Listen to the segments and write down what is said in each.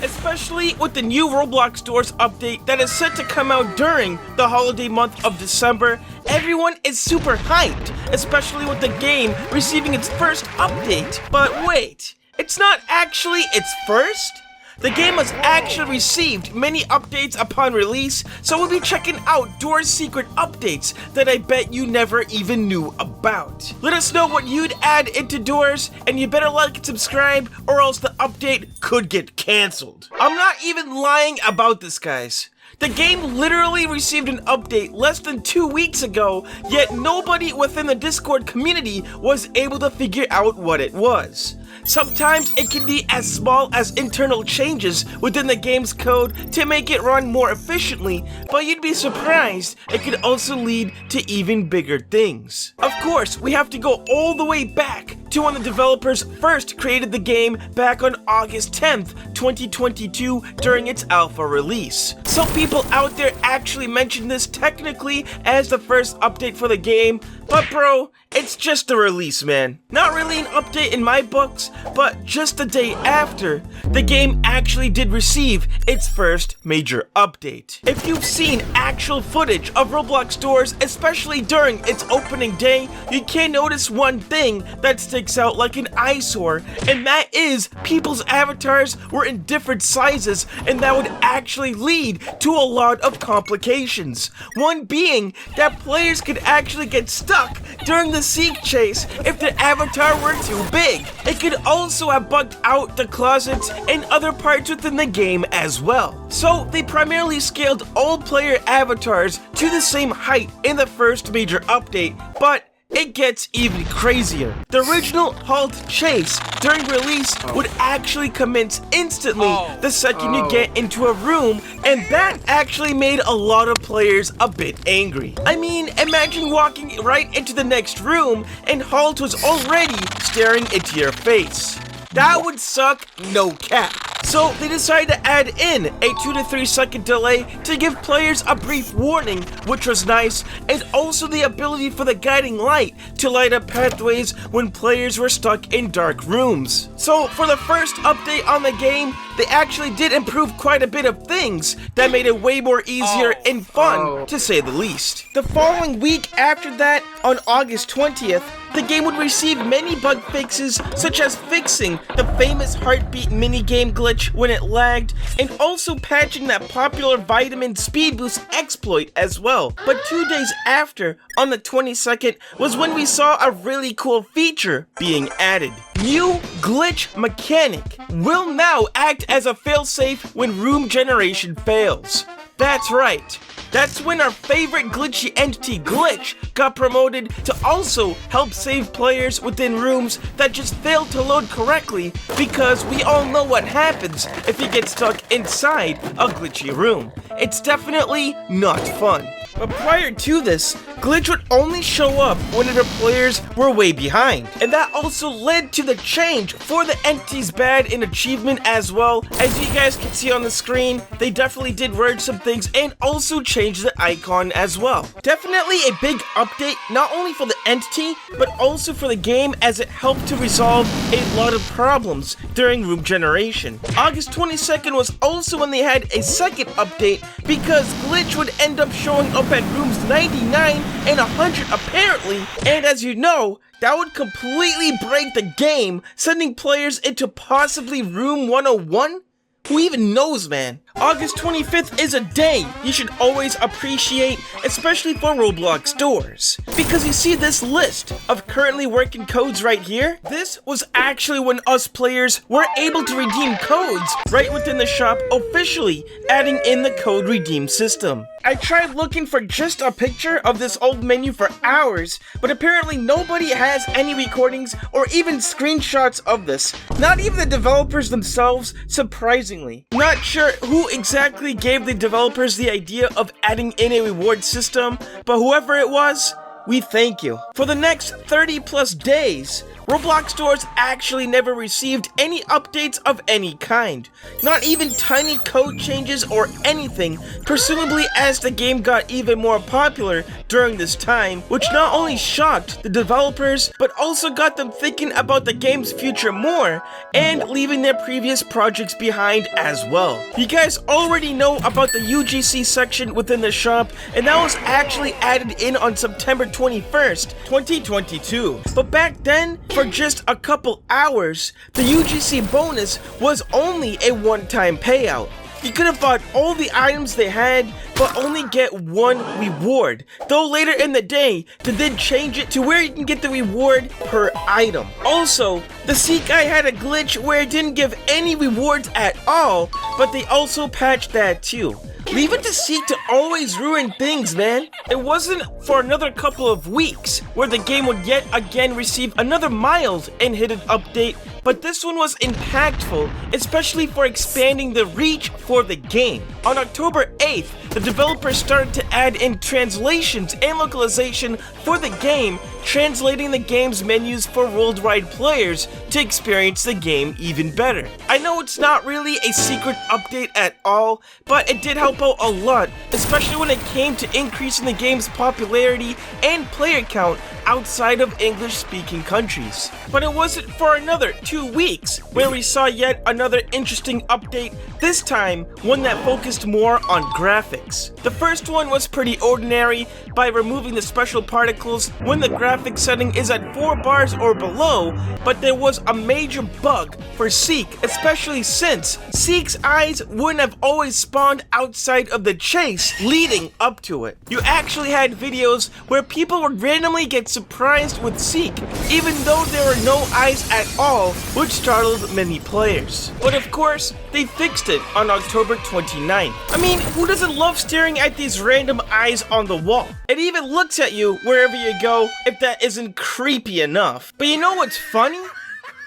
Especially with the new Roblox Doors update that is set to come out during the holiday month of December, everyone is super hyped, especially with the game receiving its first update. But wait, it's not actually its first? The game has actually received many updates upon release, so we'll be checking out Doors' secret updates that I bet you never even knew about. Let us know what you'd add into Doors, and you better like and subscribe, or else the update could get cancelled. I'm not even lying about this, guys. The game literally received an update less than 2 weeks ago, yet nobody within the Discord community was able to figure out what it was. Sometimes it can be as small as internal changes within the game's code to make it run more efficiently, but you'd be surprised it could also lead to even bigger things. Of course, we have to go all the way back to when the developers first created the game back on August 10th, 2022 during its alpha release. Some people out there actually mention this technically as the first update for the game, but bro, it's just a release, man. Not really an update in my books, but just the day after, the game actually did receive its first major update. If you've seen actual footage of Roblox Doors, especially during its opening day, you can notice one thing that sticks out like an eyesore, and that is people's avatars were in different sizes, and that would actually lead to a lot of complications. One being that players could actually get stuck during the seek chase if their avatar were too big. It could also have bugged out the closets and other parts within the game as well. So they primarily scaled all player avatars to the same height in the first major update, but it gets even crazier. The original halt chase during release would actually commence instantly the second you get into a room, and that actually made a lot of players a bit angry. I mean, imagine walking right into the next room and halt was already staring into your face. That would suck, no cap. So they decided to add in a 2 to 3 second delay to give players a brief warning, which was nice, and also the ability for the guiding light to light up pathways when players were stuck in dark rooms. So for the first update on the game, they actually did improve quite a bit of things that made it way more easier and fun, to say the least. The following week after that, on August 20th, the game would receive many bug fixes, such as fixing the famous heartbeat minigame glitch when it lagged, and also patching that popular vitamin speed boost exploit as well. But 2 days after, on the 22nd, was when we saw a really cool feature being added. New glitch mechanic will now act as a failsafe when room generation fails. That's right. That's when our favorite glitchy entity glitch got promoted to also help save players within rooms that just fail to load correctly, because we all know what happens if you get stuck inside a glitchy room. It's definitely not fun. But prior to this, glitch would only show up whenever players were way behind. And that also led to the change for the entities bad in achievement as well. As you guys can see on the screen, they definitely did merge some things and also change the icon as well. Definitely a big update, not only for the entity, but also for the game, as it helped to resolve a lot of problems during room generation. August 22nd was also when they had a second update, because glitch would end up showing up at rooms 99 and 100 apparently, and as you know, that would completely break the game, sending players into possibly room 101? Who even knows, man? August 25th is a day you should always appreciate, especially for Roblox Doors. Because you see this list of currently working codes right here? This was actually when us players were able to redeem codes right within the shop, officially adding in the code redeem system. I tried looking for just a picture of this old menu for hours, but apparently nobody has any recordings or even screenshots of this. Not even the developers themselves, surprisingly. Not sure who exactly gave the developers the idea of adding in a reward system, but whoever it was, we thank you. For the next 30 plus days, Roblox Doors actually never received any updates of any kind, not even tiny code changes or anything, presumably as the game got even more popular during this time, which not only shocked the developers, but also got them thinking about the game's future more, and leaving their previous projects behind as well. You guys already know about the UGC section within the shop, and that was actually added in on September 21st, 2022. But back then, for just a couple hours, the UGC bonus was only a one-time payout. You could have bought all the items they had, but only get one reward. Though later in the day, they did change it to where you can get the reward per item. Also, the Seek guy had a glitch where it didn't give any rewards at all, but they also patched that too. Leave it to Seek to always ruin things, man. It wasn't for another couple of weeks where the game would yet again receive another mild and hidden update, but this one was impactful, especially for expanding the reach for the game. On October 8th, the developers started to add in translations and localization for the game, translating the game's menus for worldwide players to experience the game even better. I know it's not really a secret update at all, but it did help out a lot, especially when it came to increasing the game's popularity and player count outside of English-speaking countries. But it wasn't for another 2 weeks where we saw yet another interesting update, this time one that focused more on graphics. The first one was pretty ordinary by removing the special particles when the graphics setting is at 4 bars or below, but there was a major bug for Seek, especially since Seek's eyes wouldn't have always spawned outside of the chase leading up to it. You actually had videos where people would randomly get surprised with Seek, even though there were no eyes at all, which startled many players. But of course, they fixed it on October 29th. I mean, who doesn't love staring at these random eyes on the wall? It even looks at you wherever you go, if that isn't creepy enough. But you know what's funny?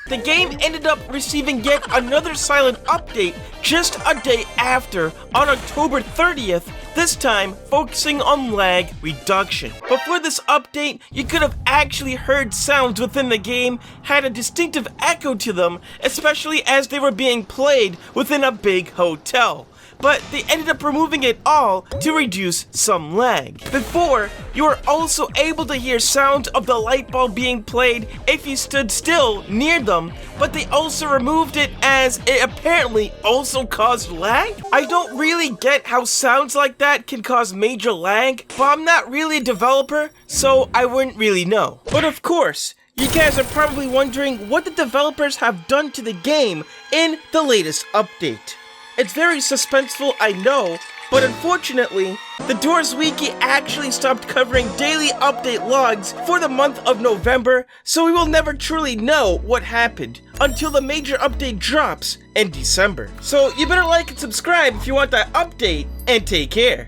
The game ended up receiving yet another silent update just a day after, on October 30th, this time focusing on lag reduction. Before this update, you could have actually heard sounds within the game had a distinctive echo to them, especially as they were being played within a big hotel. But they ended up removing it all to reduce some lag. Before, you were also able to hear sounds of the light bulb being played if you stood still near them, but they also removed it as it apparently also caused lag? I don't really get how sounds like that can cause major lag, but I'm not really a developer, so I wouldn't really know. But of course, you guys are probably wondering what the developers have done to the game in the latest update. It's very suspenseful, I know, but unfortunately, the Doors Wiki actually stopped covering daily update logs for the month of November, so we will never truly know what happened until the major update drops in December. So you better like and subscribe if you want that update, and take care.